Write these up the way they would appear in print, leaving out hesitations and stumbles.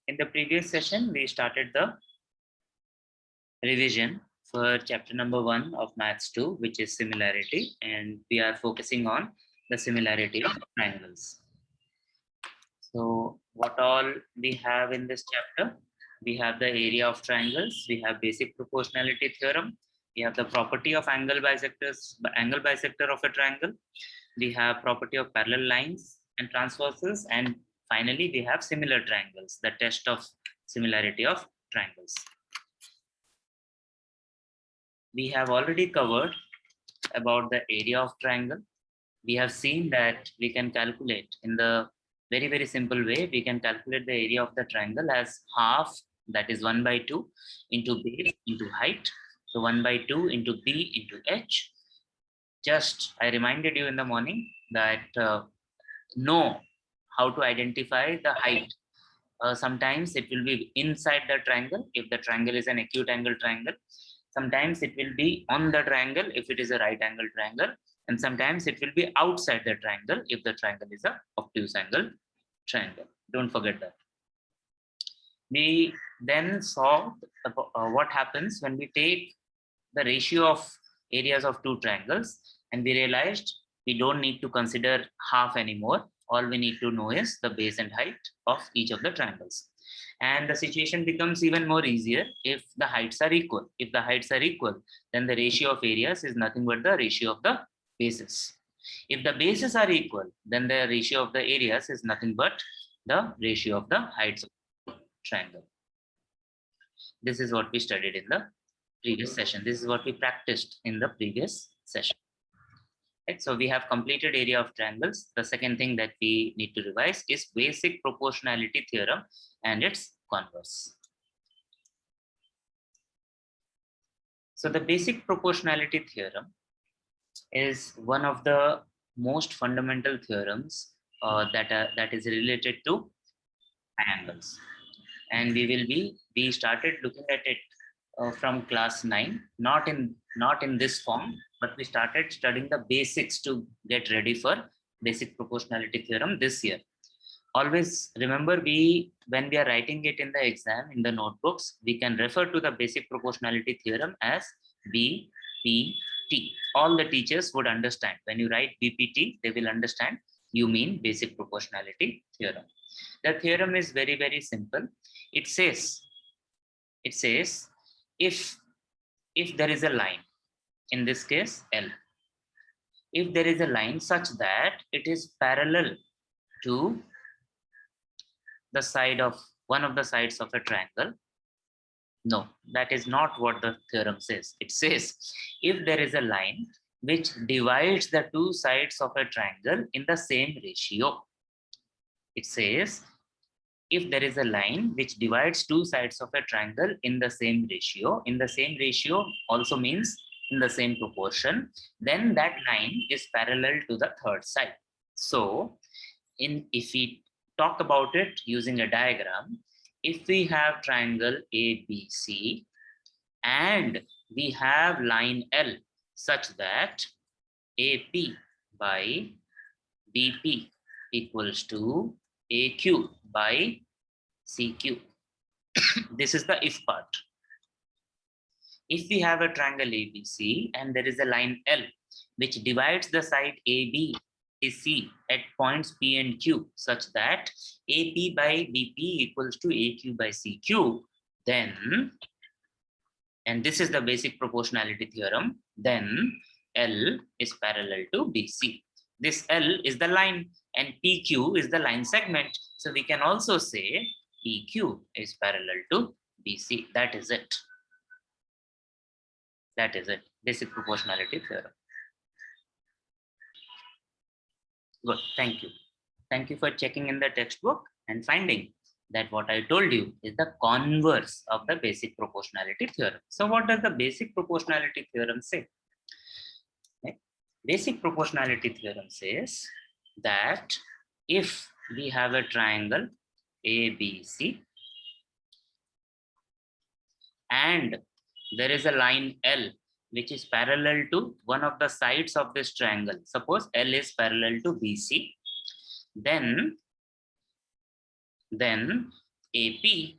In the previous session, we started the revision for chapter number 1 of Maths 2, which is similarity, and we are focusing on the similarity of triangles. So, what all we have in this chapter? We have the area of triangles, we have basic proportionality theorem, we have the property of angle bisector of a triangle, we have property of parallel lines and transversals, and finally we have similar triangles, the test of similarity of triangles. We have already covered about the area of triangle. We have seen that we can calculate in the very simple way. We can calculate the area of the triangle as half, that is 1 by 2 into base into height. So 1 by 2 into b into h. Just I reminded you in the morning that know how to identify the height. Sometimes it will be inside the triangle if the triangle is an acute angle triangle. Sometimes it will be on the triangle if it is a right angle triangle. And sometimes it will be outside the triangle if the triangle is a obtuse angle triangle. Don't forget that. We then saw what happens when we take the ratio of areas of two triangles, and we realized we don't need to consider half anymore. All we need to know is the base and height of each of the triangles. And the situation becomes even more easier if the heights are equal. If the heights are equal, then the ratio of areas is nothing but the ratio of the bases. If the bases are equal, then the ratio of the areas is nothing but the ratio of the heights of the triangle. This is what we studied in the previous session. This is what we practiced in the previous session. Right, so we have completed area of triangles. The second thing that we need to revise is basic proportionality theorem and its converse. So the basic proportionality theorem is one of the most fundamental theorems that is related to triangles, and we started looking at it from class 9, not in this form, but we started studying the basics to get ready for basic proportionality theorem this year. Always remember, when we are writing it in the exam in the notebooks, we can refer to the basic proportionality theorem as BPT. All the teachers would understand. When you write BPT, they will understand you mean basic proportionality theorem. The theorem is very simple. It says if there is a line, in this case L, if there is a line such that it is parallel to the side of one of the sides of a triangle. No, that is not what the theorem says. It says if there is a line which divides the two sides of a triangle in the same ratio. It says if there is a line which divides two sides of a triangle in the same ratio also means in the same proportion, then that line is parallel to the third side. So if we talk about it using a diagram, if we have triangle ABC and we have line L such that AP by BP equals to AQ by CQ. This is the if part. If we have a triangle ABC and there is a line L which divides the side AB C at points P and Q such that AP by BP equals to AQ by CQ, then, and this is the basic proportionality theorem, then L is parallel to BC. This L is the line and PQ is the line segment. So we can also say PQ is parallel to BC. That is it. That is it. Basic proportionality theorem. Good. Thank you. Thank you for checking in the textbook and finding that what I told you is the converse of the basic proportionality theorem. So what does the basic proportionality theorem say? Okay. Basic proportionality theorem says that if we have a triangle ABC and there is a line L which is parallel to one of the sides of this triangle, suppose L is parallel to BC, then AP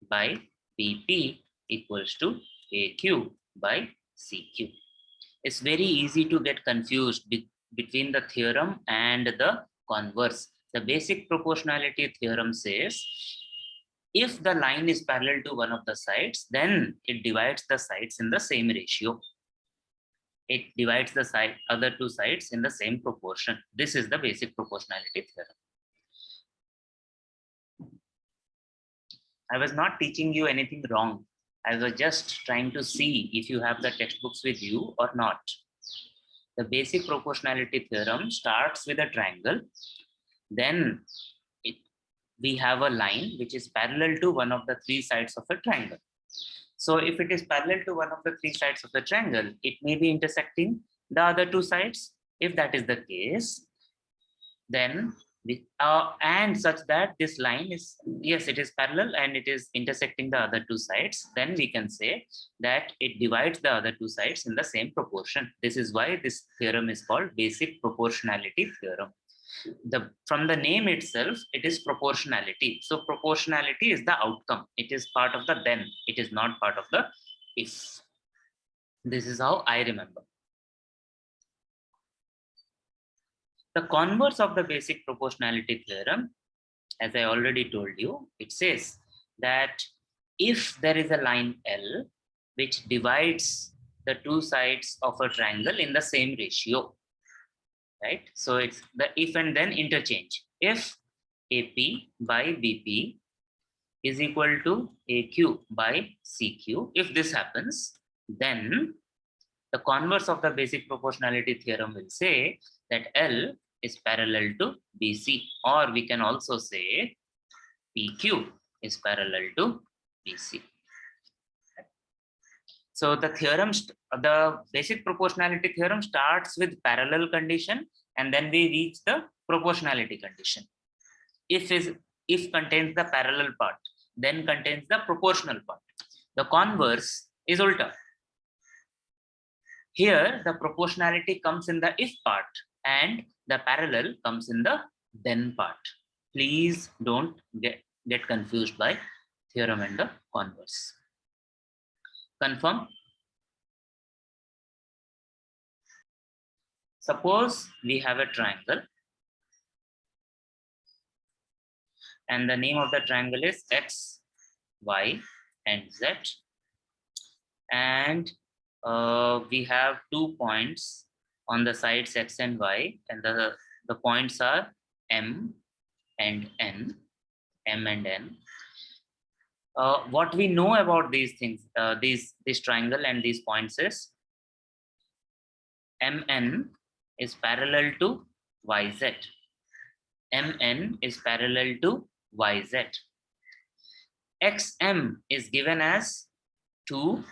by BP equals to AQ by CQ. It's very easy to get confused between the theorem and the converse. The basic proportionality theorem says if the line is parallel to one of the sides, then it divides the sides in the same ratio. It divides the other two sides in the same proportion. This is the basic proportionality theorem. I was not teaching you anything wrong. I was just trying to see if you have the textbooks with you or not. The basic proportionality theorem starts with a triangle. Then we have a line which is parallel to one of the three sides of a triangle. So if it is parallel to one of the three sides of the triangle, it may be intersecting the other two sides. If that is the case, then and such that this line is, yes, it is parallel and it is intersecting the other two sides, then we can say that it divides the other two sides in the same proportion. This is why this theorem is called basic proportionality theorem. From the name itself, it is proportionality. So proportionality is the outcome. It is part of the then. It is not part of the if. This is how I remember. The converse of the basic proportionality theorem, as I already told you, it says that if there is a line L which divides the two sides of a triangle in the same ratio, right? So it's the if and then interchange. If AP by BP is equal to AQ by CQ, if this happens, then the converse of the basic proportionality theorem will say that L is parallel to BC, or we can also say PQ is parallel to BC. So the theorem, the basic proportionality theorem starts with parallel condition, and then we reach the proportionality condition. If contains the parallel part, then contains the proportional part. The converse is ulta. Here, the proportionality comes in the if part and the parallel comes in the then part. Please don't get confused by theorem and the converse. Confirm? Suppose we have a triangle and the name of the triangle is X, Y, and Z. And we have 2 points on the sides X and Y, and the points are M and N, M and N. What we know about these things, this triangle and these points is MN is parallel to YZ. MN is parallel to YZ. XM is given as 2.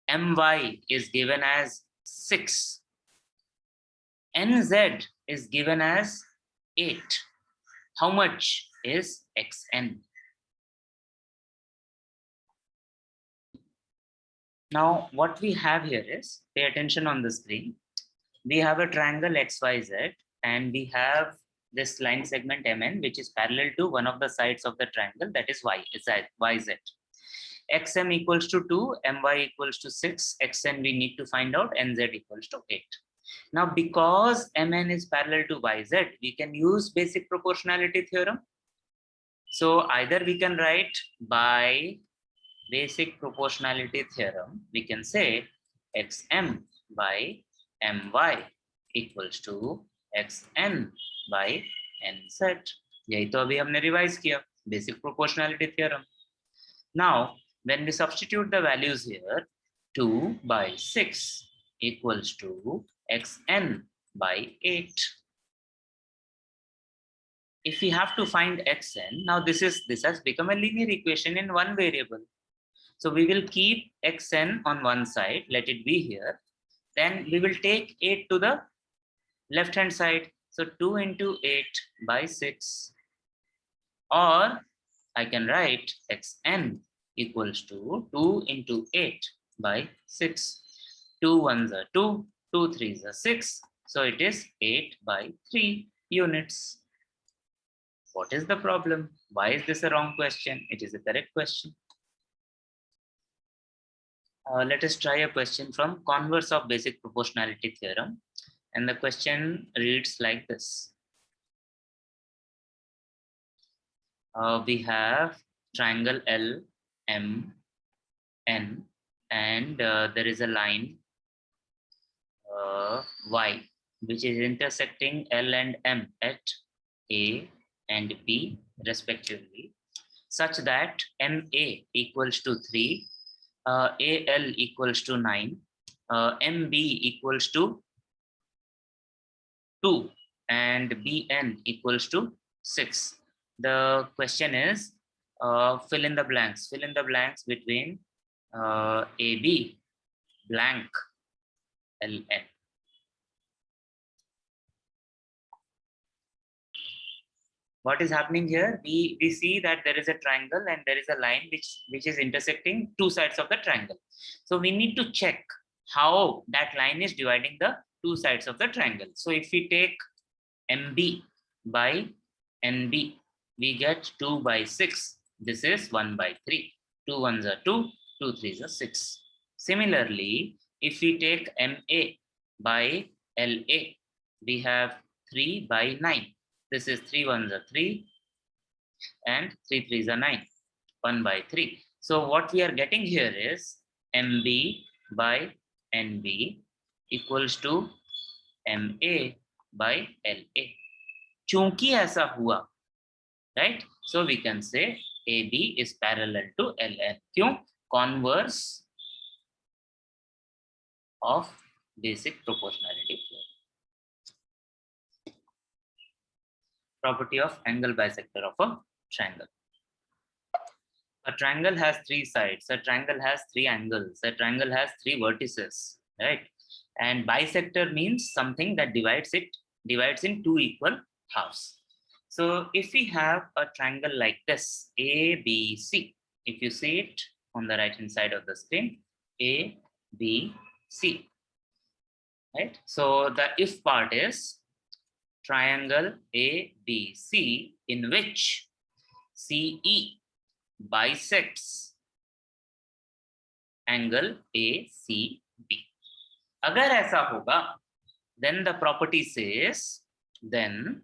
MY is given as 6. NZ is given as 8. How much is XN? Now, what we have here is, pay attention on the screen. We have a triangle XYZ, and we have this line segment MN, which is parallel to one of the sides of the triangle, that is YZ. XM equals to 2, MY equals to 6, XN we need to find out, NZ equals to 8. Now, because MN is parallel to YZ, we can use basic proportionality theorem. So either we can write by basic proportionality theorem, we can say XM by MY equals to XN by NZ. यही तो अभी हमने revise किया, basic proportionality theorem. Now, when we substitute the values here, 2 by 6 equals to XN by 8. If we have to find XN, now this has become a linear equation in one variable. So we will keep XN on one side, let it be here. Then we will take 8 to the left hand side. So 2 into 8 by 6. Or I can write XN equals to 2 into 8 by 6. 2 ones are 2, 2 threes are 6. So it is 8 by 3 units. What is the problem? Why is this a wrong question? It is a correct question. Let us try a question from converse of basic proportionality theorem. And the question reads like this. We have triangle L, M, N, and there is a line Y, which is intersecting L and M at A and B respectively, such that MA equals to 3, AL equals to 9, MB equals to 2, and BN equals to 6. The question is, fill in the blanks. Fill in the blanks between AB blank LN. What is happening here? We see that there is a triangle and there is a line which is intersecting two sides of the triangle. So we need to check how that line is dividing the two sides of the triangle. So if we take MB by NB, we get 2 by 6. This is 1 by 3. 2 1s are 2, 2 3s are 6. Similarly, if we take MA by LA, we have 3 by 9. This is 3 1s are 3 and 3 3s are 9. 1 by 3. So what we are getting here is MB by NB equals to MA by LA. Chunki aisa hua, right? So we can say AB is parallel to LN. Kyun? Converse of basic proportionality theorem. Property of angle bisector of a triangle. A triangle has 3 sides. A triangle has 3 angles. A triangle has 3 vertices, right? And bisector means something that divides in 2 equal halves. So if we have a triangle like this, ABC, if you see it on the right hand side of the screen, ABC, right? So the if part is triangle ABC in which CE bisects angle ACB. अगर ऐसा होगा, then the property says, then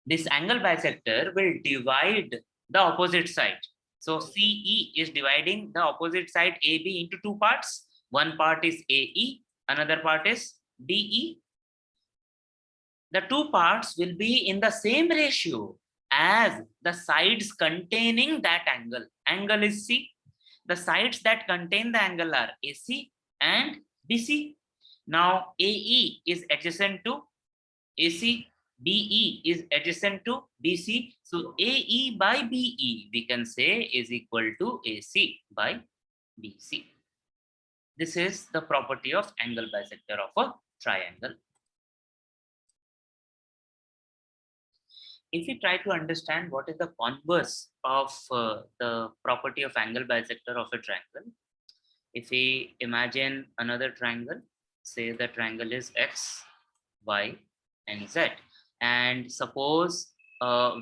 this angle bisector will divide the opposite side. So CE is dividing the opposite side AB into 2 parts. One part is AE, another part is DE. The 2 parts will be in the same ratio as the sides containing that angle. Angle is C. The sides that contain the angle are AC and BC. Now AE is adjacent to AC, BE is adjacent to BC. So AE by BE we can say is equal to AC by BC. This is the property of angle bisector of a triangle. If we try to understand what is the converse of the property of angle bisector of a triangle, if we imagine another triangle, say the triangle is X, Y, and Z, and suppose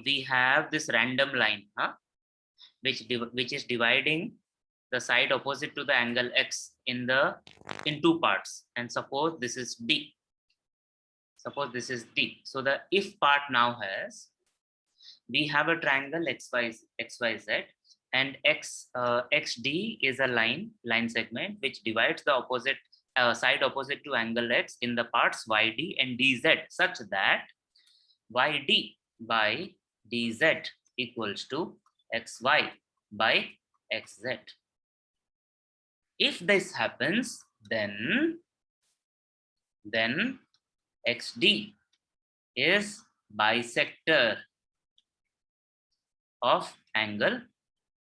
we have this random line, which is dividing the side opposite to the angle X in 2 parts, and suppose this is D. Suppose this is D. So the if part now has, we have a triangle XYZ, and XD is a line segment which divides the opposite side opposite to angle X in the parts YD and DZ, such that YD by DZ equals to XY by XZ. If this happens, then XD is bisector of angle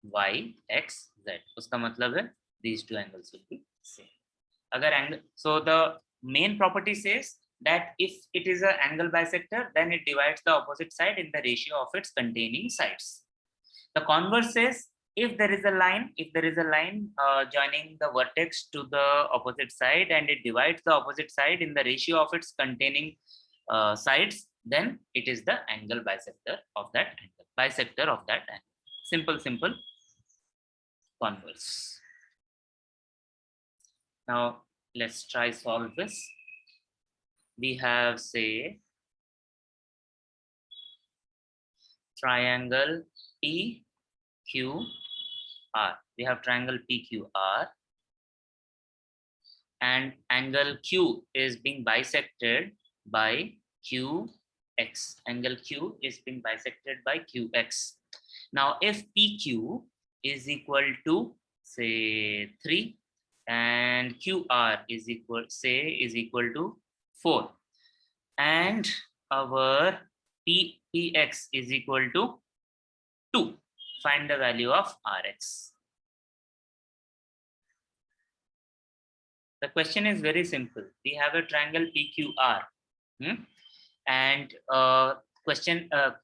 YXZ. उसका मतलब है these two angles will be same. अगर angle, so the main property says that if it is an angle bisector, then it divides the opposite side in the ratio of its containing sides. The converse says, if there is a line joining the vertex to the opposite side and it divides the opposite side in the ratio of its containing sides, then it is the angle bisector of that angle. Bisector of that angle. Simple converse. Now let's try solve this. We have, say, triangle PQR. We have triangle PQR, and angle Q is being bisected by QX. Angle Q is being bisected by QX. Now, if PQ is equal to, say, 3 and QR is equal to 4, and our PX is equal to 2, find the value of Rx. The question is very simple. We have a triangle PQR, and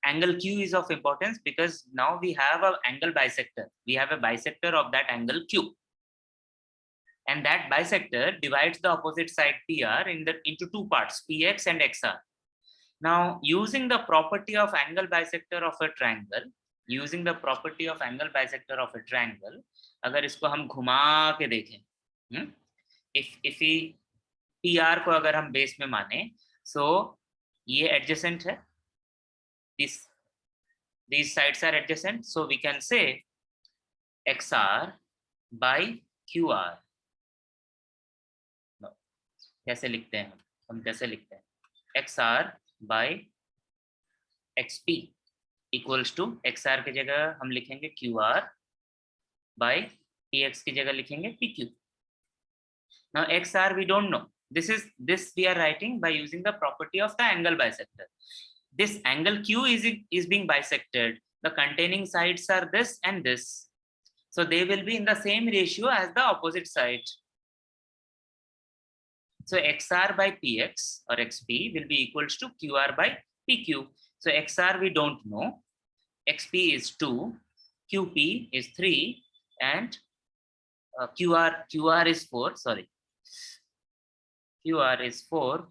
angle Q is of importance because now we have an angle bisector. We have a bisector of that angle Q, and that bisector divides the opposite side PR into two parts, PX and XR. Now, using the property of angle bisector of a triangle, अगर इसको हम घुमा के देखें, if we PR को अगर हम base में माने, so ये adjacent है, these sides are adjacent, so we can say XR by QR. No. कैसे लिखते हैं हम कैसे लिखते हैं? XR by XP equals to XR की जगह हम लिखेंगे QR by PX की जगह लिखेंगे PQ. Now XR we don't know. This we are writing by using the property of the angle bisector. This angle Q is being bisected. The containing sides are this and this. So they will be in the same ratio as the opposite side. So XR by PX or XP will be equals to QR by PQ. So XR we don't know. XP is 2. QP is 3. And QR is 4. Sorry. QR is 4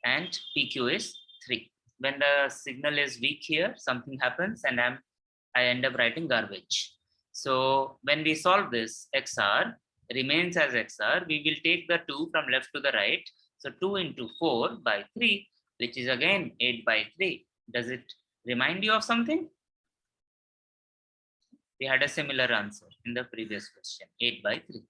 and PQ is 3. When the signal is weak here, something happens and I end up writing garbage. So when we solve this, XR remains as XR. We will take the 2 from left to the right. So 2 into 4 by 3, which is again 8 by 3. Does it remind you of something? We had a similar answer in the previous question, 8 by 3.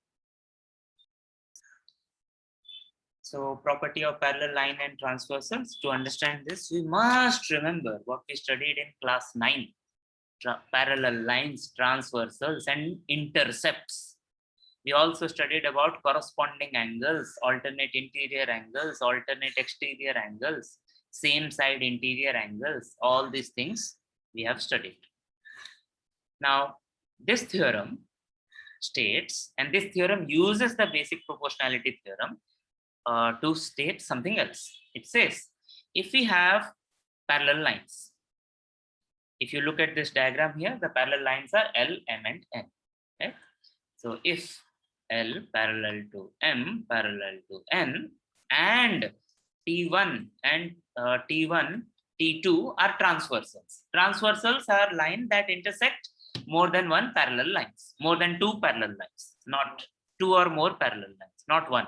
So property of parallel line and transversals. To understand this, we must remember what we studied in class 9. Parallel lines, transversals and intercepts. We also studied about corresponding angles, alternate interior angles, alternate exterior angles, same side interior angles. All these things we have studied. Now, this theorem states, and this theorem uses the basic proportionality theorem to state something else. It says, if we have parallel lines, if you look at this diagram here, the parallel lines are L, M, and N. Right? So if L parallel to M parallel to N, and T1 and T1, T2 are transversals. Transversals are lines that intersect more than one parallel lines, more than two parallel lines, not two or more parallel lines, not one.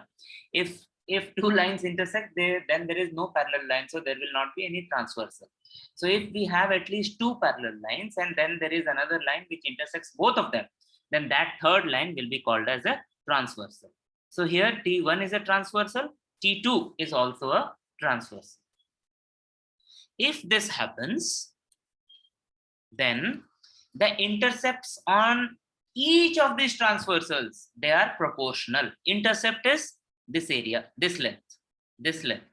If two lines intersect, then there is no parallel line, so there will not be any transversal. So if we have at least two parallel lines and then there is another line which intersects both of them, then that third line will be called as a transversal. So here T1 is a transversal, T2 is also a transversal. If this happens, then the intercepts on each of these transversals, they are proportional. Intercept is this area, this length, this length,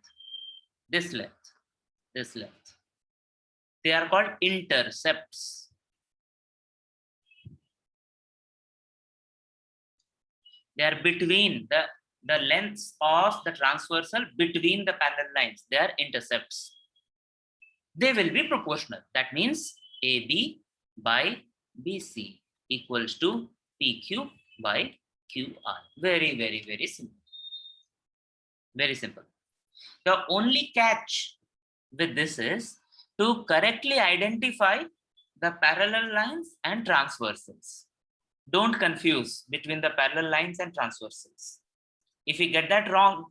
this length, this length. They are called intercepts. They are between the lengths of the transversal between the parallel lines. They are intercepts. They will be proportional. That means AB by BC equals to PQ by QR. Very, very, very simple. Very simple. The only catch with this is to correctly identify the parallel lines and transversals. Don't confuse between the parallel lines and transversals. If we get that wrong,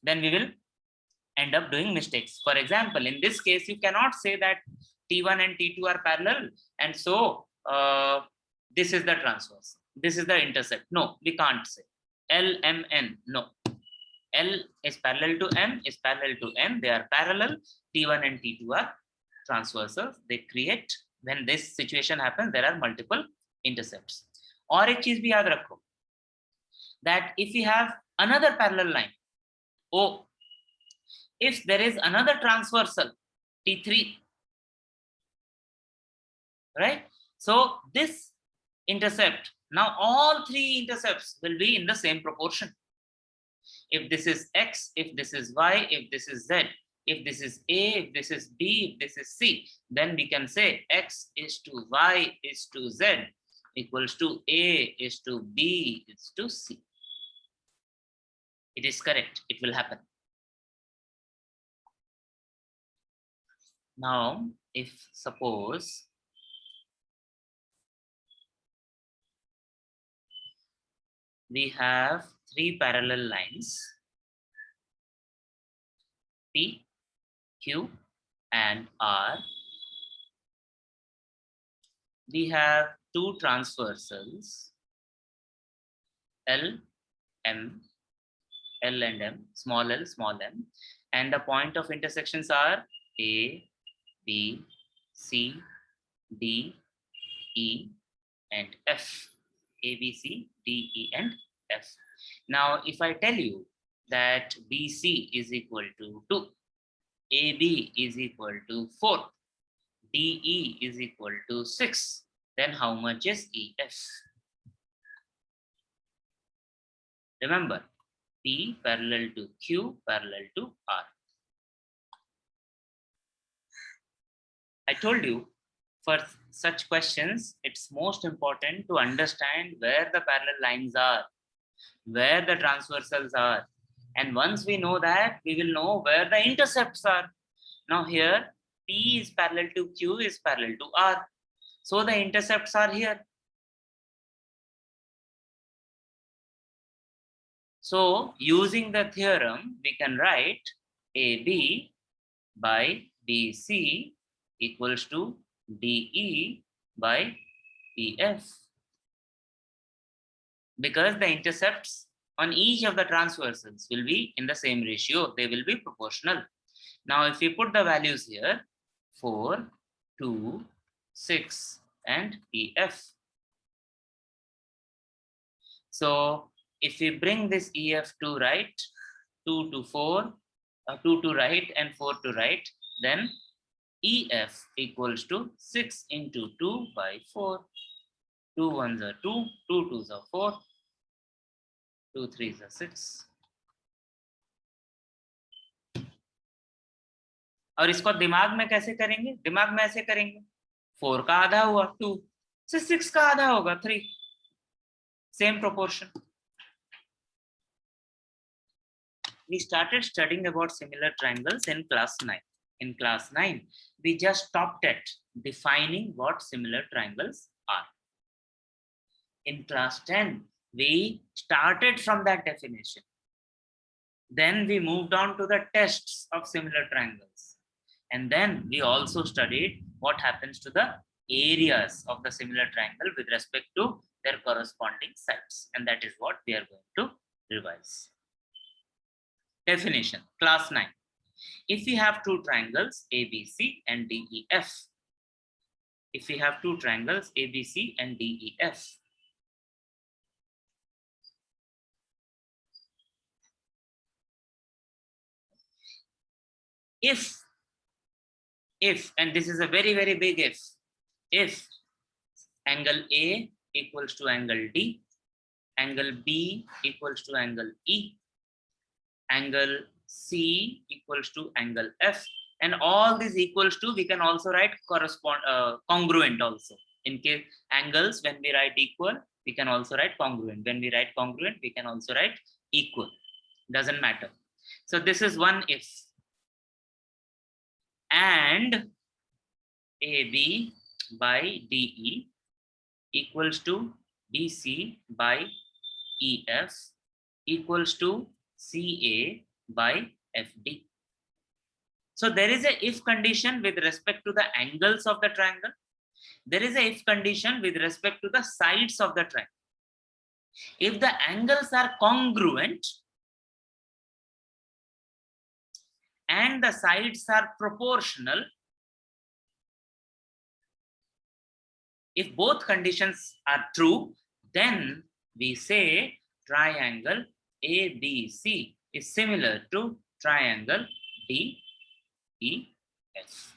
then we will end up doing mistakes. For example, in this case, you cannot say that T1 and T2 are parallel, and so this is the transverse, this is the intercept. No, we can't say. L, M, N, no. L is parallel to M, is parallel to N. They are parallel. T1 and T2 are transversals. They create, when this situation happens, there are multiple intercepts. और एक चीज भी याद रखो, that if we have another parallel line, O, if there is another transversal, T3, right? So this intercept, now all three intercepts will be in the same proportion. If this is X, if this is Y, if this is Z, if this is A, if this is B, if this is C, then we can say X is to Y is to Z equals to A is to B is to C. It is correct. It will happen. Now, if suppose we have three parallel lines, P, Q, and R. We have two transversals, L, M, L and M, small l, small m, and the point of intersections are A, B, C, D, E, and F. A, B, C, D, E, and F. Now, if I tell you that BC is equal to 2, AB is equal to 4, DE is equal to 6, then how much is EF? Remember, P parallel to Q parallel to R. I told you, for such questions, it's most important to understand where the parallel lines are, where the transversals are. And once we know that, we will know where the intercepts are. Now here, P is parallel to Q is parallel to R. So the intercepts are here. So using the theorem, we can write AB by BC equals to DE by EF. Because the intercepts on each of the transversals will be in the same ratio, they will be proportional. Now, if we put the values here, 4, 2, 6, and EF. So, if we bring this EF to right, 2 to 4, 2 to right, and 4 to right, then EF equals to 6 into 2 by 4. 2 1s are 2, 2 2s are 4, 2 3s are 6. और इसको दिमाग में कैसे करेंगे? दिमाग में ऐसे करेंगे, 4 का आधा हुआ 2, so 6 का आधा होगा 3, same proportion. We started studying about similar triangles in class 9. In class 9, we just stopped at defining what similar triangles are. In class 10, we started from that definition. Then we moved on to the tests of similar triangles. And then we also studied what happens to the areas of the similar triangle with respect to their corresponding sides. And that is what we are going to revise. Definition, class 9. If we have two triangles ABC and DEF, if we have two triangles ABC and DEF, if, and this is a very, very big if angle A equals to angle D, angle B equals to angle E, angle C equals to angle F, and all these equals to, we can also write congruent also. In case angles, when we write equal, we can also write congruent. When we write congruent, we can also write equal. Doesn't matter. So this is one if. And AB by DE equals to BC by EF equals to CA by FD. So there is a if condition with respect to the angles of the triangle. There is a if condition with respect to the sides of the triangle. If the angles are congruent and the sides are proportional, if both conditions are true, then we say triangle ABC is similar to triangle DEF.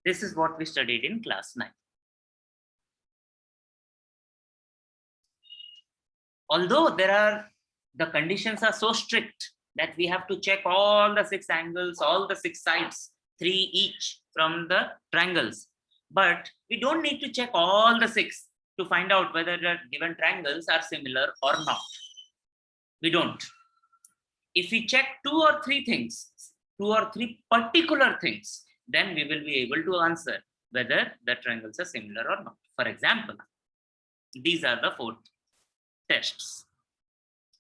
This is what we studied in class 9. Although the conditions are so strict that we have to check all the 6 angles, all the 6 sides, 3 each from the triangles. But we don't need to check all the 6 to find out whether the given triangles are similar or not. We don't. If we check 2 or 3 things, 2 or 3 particular things, then we will be able to answer whether the triangles are similar or not. For example, these are the 4 tests.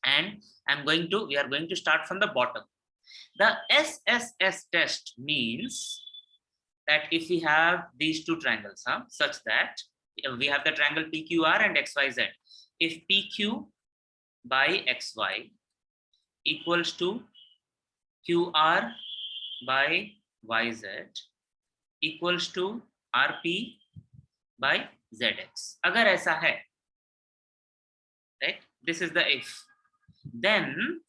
And we are going to start from the bottom. The SSS test means that if we have these 2 triangles, such that we have the triangle PQR and XYZ. If PQ by XY equals to QR by YZ equals to RP by ZX. Agar aisa hai, right? This is the if. Then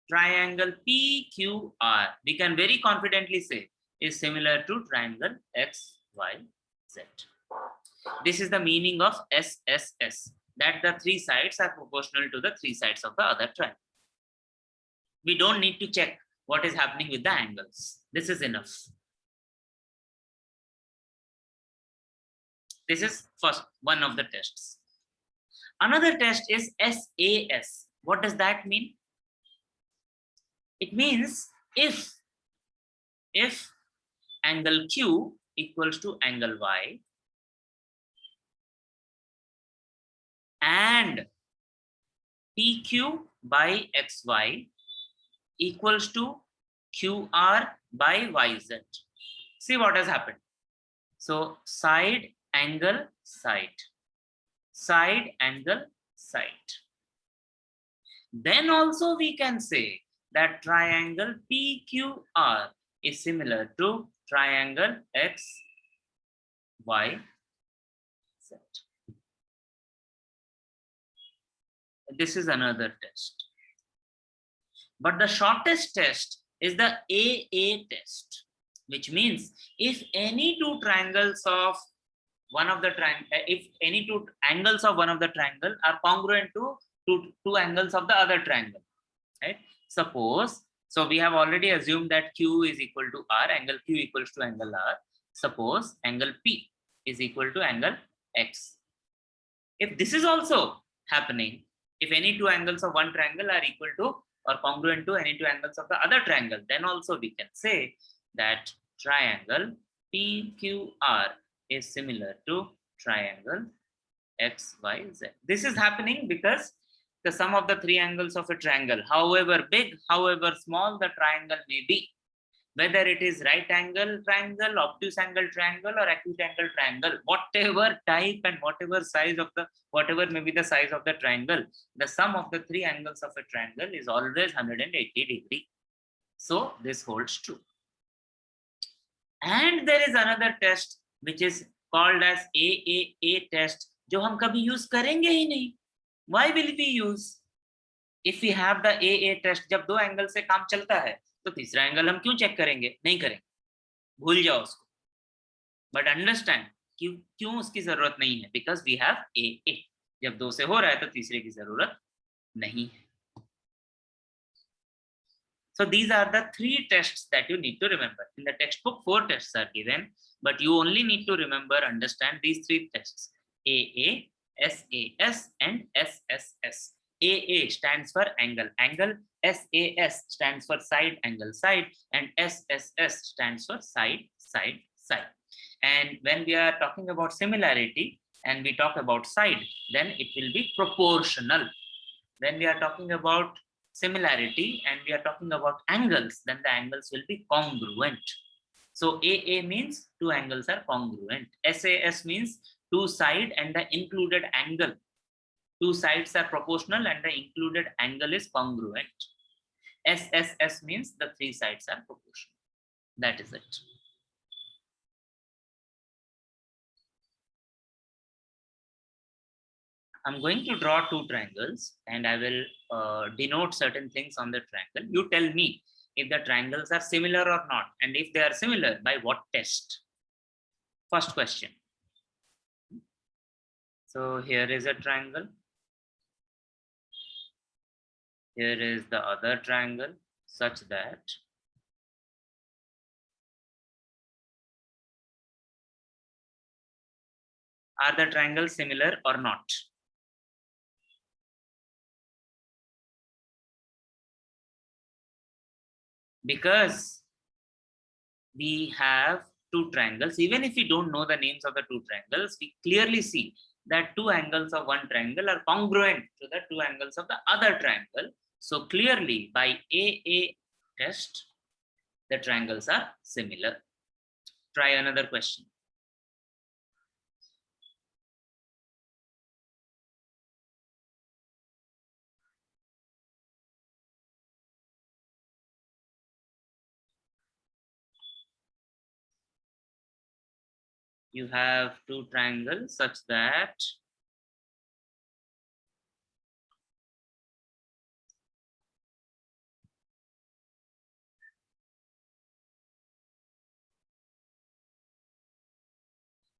triangle PQR, we can very confidently say, is similar to triangle XYZ. This is the meaning of SSS, that the 3 sides are proportional to the 3 sides of the other triangle. We don't need to check what is happening with the angles. This is enough. This is first one of the tests. Another test is SAS. What does that mean? It means if angle Q equals to angle Y and PQ by XY equals to QR by YZ. See what has happened. So side, angle, side. Side, angle, side. Then also we can say that triangle PQR is similar to triangle XYZ. This is another test. But the shortest test is the AA test, which means if any 2 triangles of one of the if any 2 angles of one of the triangle are congruent to two angles of the other triangle, right? Suppose, so we have already assumed that Q is equal to R, angle Q equals to angle R. Suppose angle P is equal to angle X. If this is also happening, if any 2 angles of one triangle are equal to or congruent to any 2 angles of the other triangle, then also we can say that triangle PQR is similar to triangle XYZ. This is happening because the sum of the 3 angles of a triangle, however big, however small the triangle may be, whether it is right angle triangle, obtuse angle triangle, or acute angle triangle, whatever type and whatever size of the, whatever may be the size of the triangle, the sum of the 3 angles of a triangle is always 180 degrees. So this holds true. And there is another test which is called as AAA test, जो हम कभी use करेंगे ही नहीं. Why will we use? If we have the AA test, जब 2 angle से काम चलता है तो तीसरा एंगल हम क्यों चेक करेंगे? नहीं करेंगे, भूल जाओ उसको. But understand क्यों उसकी जरूरत नहीं है? Because we have AA. जब 2 से हो रहा है तो तीसरे की जरूरत नहीं है. So these are the 3 tests that you need to remember. In the textbook 4 tests are given, but you only need to remember, understand these 3 tests: AA, SAS and SSS. AA stands for angle, angle. SAS stands for side, angle, side. And SSS stands for side, side, side. And when we are talking about similarity and we talk about side, then it will be proportional. When we are talking about similarity and we are talking about angles, then the angles will be congruent. So AA means two angles are congruent. SAS means two side and the included angle. Two sides are proportional and the included angle is congruent. SSS means the three sides are proportional. That is it. I'm going to draw two triangles and I will denote certain things on the triangle. You tell me if the triangles are similar or not, and if they are similar, by what test? First question. So here is a triangle. Here is the other triangle, such that are the triangles similar or not? Because we have two triangles, even if we don't know the names of the two triangles, we clearly see that two angles of one triangle are congruent to the two angles of the other triangle. So clearly by AA test, the triangles are similar. Try another question. You have two triangles such that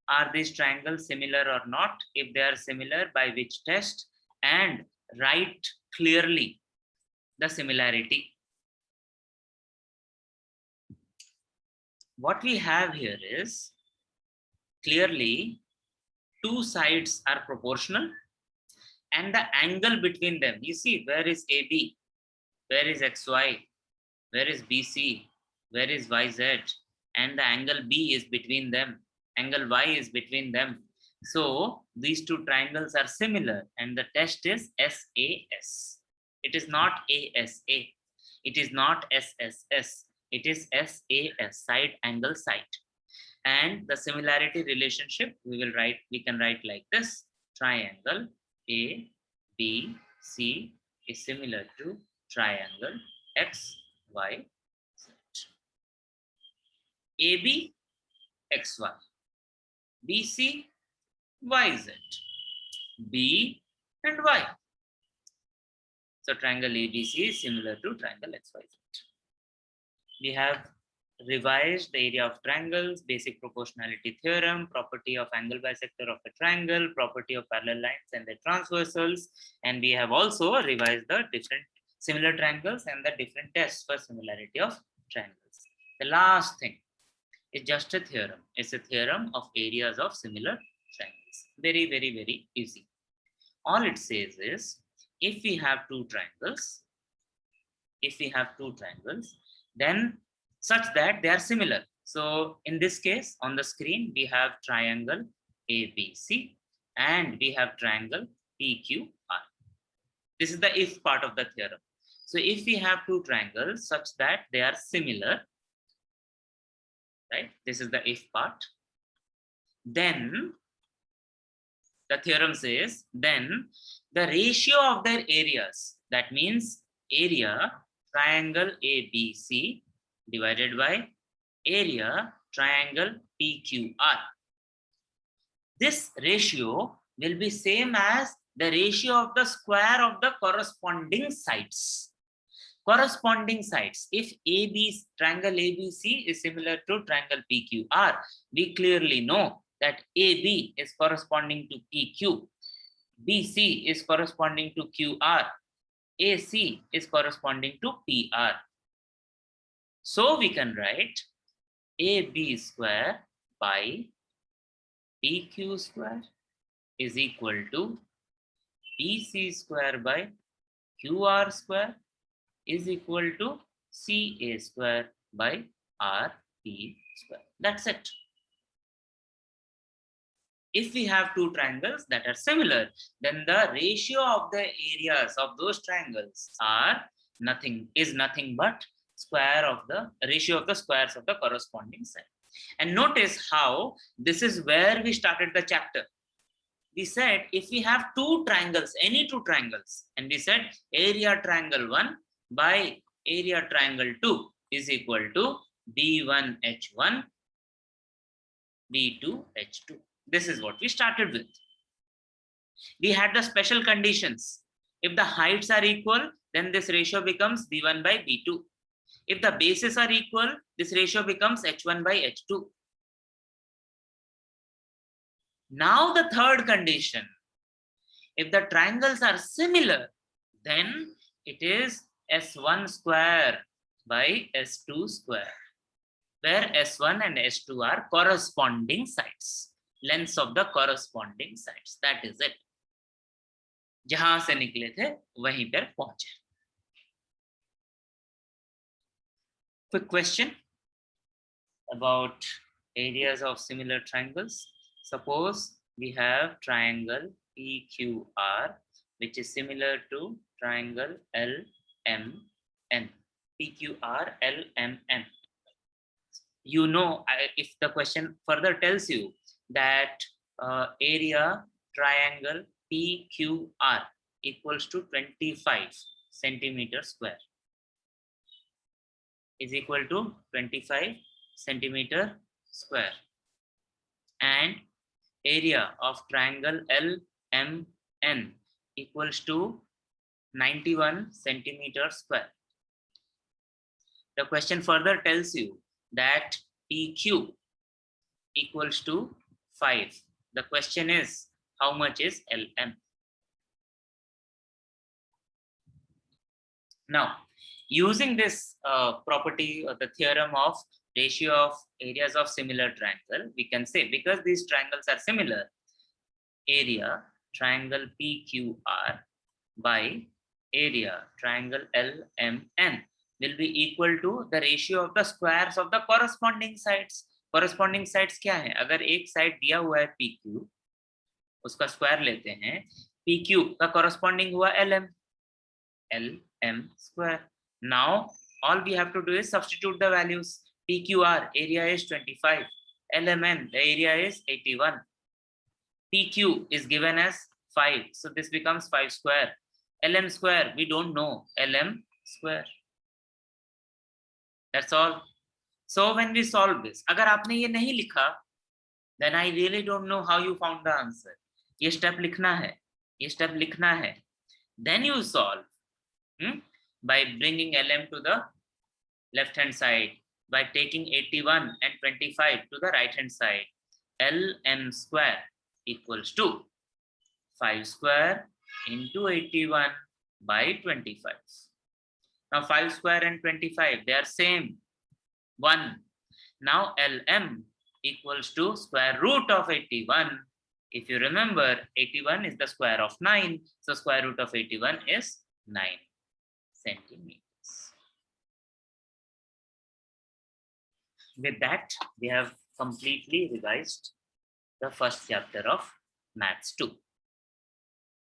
are these triangles similar or not? If they are similar, by which test? And write clearly the similarity. What we have here is clearly two sides are proportional and the angle between them. You see, where is AB? Where is XY? Where is BC? Where is YZ? And the angle B is between them. Angle Y is between them. So these two triangles are similar and the test is SAS. It is not ASA. It is not SSS. It is SAS, side angle side. And the similarity relationship we can write like this: triangle ABC is similar to triangle XYZ. AB XY, BC YZ, B and Y. So triangle ABC is similar to triangle XYZ. We have revised the area of triangles, basic proportionality theorem, property of angle bisector of a triangle, property of parallel lines and their transversals, and we have also revised the different similar triangles and the different tests for similarity of triangles. The last thing is just a theorem. It's a theorem of areas of similar triangles. Very, very, very easy. All it says is, if we have two triangles, then such that they are similar. So in this case, on the screen, we have triangle ABC and we have triangle PQR. This is the if part of the theorem. So if we have two triangles such that they are similar, right? This is the if part. Then the theorem says, then the ratio of their areas, that means area triangle ABC divided by area triangle PQR. This ratio will be same as the ratio of the square of the corresponding sides. Corresponding sides. If triangle ABC is similar to triangle PQR, we clearly know that AB is corresponding to PQ, BC is corresponding to QR, AC is corresponding to PR. So we can write AB square by PQ square is equal to BC square by QR square is equal to CA square by RP square. That's it. If we have two triangles that are similar, then the ratio of the areas of those triangles is nothing but square of the ratio of the squares of the corresponding side. And notice how this is where we started the chapter. We said if we have two triangles, any two triangles, and we said area triangle 1 by area triangle 2 is equal to B1H1, B2H2. This is what we started with. We had the special conditions. If the heights are equal, then this ratio becomes B1 by B2. If the bases are equal, this ratio becomes H1 by H2. Now the third condition, if the triangles are similar, then it is S1 square by S2 square, where S1 and S2 are corresponding sides, lengths of the corresponding sides. That is it. जहां से निकले थे वहीं पर पहुंचे. Quick question about areas of similar triangles. Suppose we have triangle PQR, which is similar to triangle LMN. PQR LMN. You know, if the question further tells you that area triangle PQR equals to 25 centimeter square, is equal to 25 centimeter square, and area of triangle LMN equals to 91 centimeter square. The question further tells you that PQ equals to 5. The question is, how much is LM? Now, using this property or the theorem of ratio of areas of similar triangle, we can say, because these triangles are similar, area triangle PQR by area triangle LMN will be equal to the ratio of the squares of the corresponding sides. Corresponding sides क्या है? अगर एक side दिया हुआ है PQ, उसका square लेते हैं, PQ का corresponding हुआ LM square. Now all we have to do is substitute the values. PQR area is 25, LMN the area is 81, PQ is given as 5, so this becomes 5 square. LM square we don't know, LM square. That's all. So when we solve this, अगर आपने ये नहीं लिखा, then I really don't know how you found the answer. ये step लिखना है, ये step लिखना है. Then you solve by bringing LM to the left hand side, by taking 81 and 25 to the right hand side. LM square equals to 5 square into 81 by 25. Now 5 square and 25, they are same, 1. Now LM equals to square root of 81. If you remember, 81 is the square of 9, so square root of 81 is 9 centimeters. With that, we have completely revised the first chapter of Maths 2,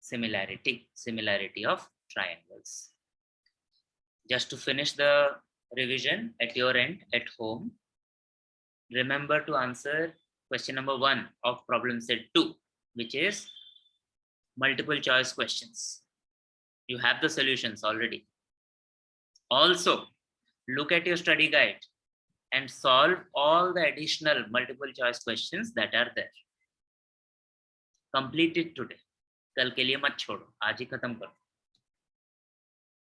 similarity of triangles. Just to finish the revision at your end at home, remember to answer question number 1 of problem set 2, which is multiple choice questions. You have the solutions already. Also, look at your study guide and solve all the additional multiple choice questions that are there. Complete it today. कल के लिए मत छोड़ो, आज ही खत्म करो.